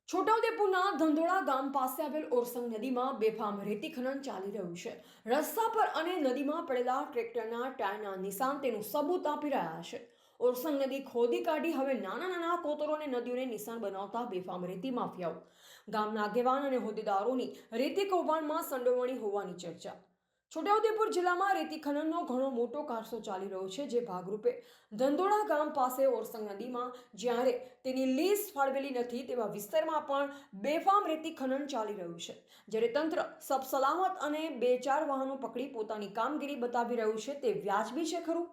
છોટાઉદેપુરના ધંધોળા ગામ પાસે આવેલ ઓરસંગ નદીમાં બેફામ રેતી ખનન ચાલી રહ્યું છે. રસ્તા પર અને નદીમાં પડેલા ટ્રેક્ટરના ટાયરના નિશાન તેનું સબૂત આપી રહ્યા છે. ઓરસંગ નદી ખોદી કાઢી હવે નાના નાના કોતરો અને નદીઓને નિશાન બનાવતા બેફામ રેતી માફિયાઓ ગામના આગેવાન અને હોદ્દેદારોની રેતી કૌભાંડમાં સંડોવણી હોવાની ચર્ચા. છોટાઉદેપુર જિલ્લામાં રેતી ખનનનો ઘણો મોટો કારસો ચાલી રહ્યો છે, જે ભાગરૂપે ધંધોળા ગામ પાસે ઓરસંગ નદીમાં જ્યારે તેની લીઝ ફાળવેલી નથી તેવા વિસ્તારમાં પણ બેફામ રેતી ખનન ચાલી રહ્યું છે. જ્યારે તંત્ર સબસલામત અને 2-4 વાહનો પકડી પોતાની કામગીરી બતાવી રહ્યું છે, તે વ્યાજબી છે ખરું?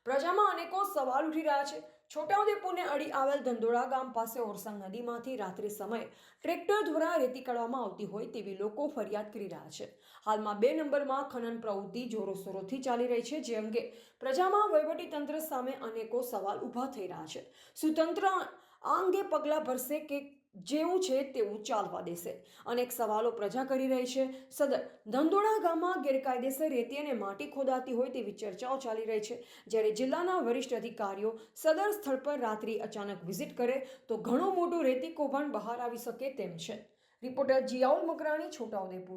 પ્રજામાં અનેકો સવાલ ઉઠી રહ્યા છે. છોટાઉદેપુરને અડી આવેલ ધંધોળા ગામ પાસે ઓરસંગ નદીમાંથી રાત્રિ સમયે ટ્રેક્ટર દ્વારા રેતી કાઢવામાં આવતી હોય તેવી લોકો ફરિયાદ કરી રહ્યા છે. હાલમાં 2 નંબરમાં ખનન પ્રવૃત્તિ જોરોશોરોથી ચાલી રહી છે, જે અંગે પ્રજામાં વહીવટીતંત્ર સામે અનેકો સવાલ ઊભા થઈ રહ્યા છે. શું તંત્ર આ અંગે પગલાં ભરશે કે જેવું છે તેવું ચાલવા દેશે? અનેક સવાલો પ્રજા કરી રહી છે. સદર ધંધોળા ગામમાં ગેરકાયદેસર રેતી અને માટી ખોદાતી હોય તેવી ચર્ચાઓ ચાલી રહી છે. જ્યારે જિલ્લાના વરિષ્ઠ અધિકારીઓ સદર સ્થળ પર રાત્રિ અચાનક વિઝિટ કરે તો ઘણું મોટું રેતી કૌભાંડ બહાર આવી શકે તેમ છે. રિપોર્ટર જીયાઉલ મકરાણી, છોટાઉદેપુર.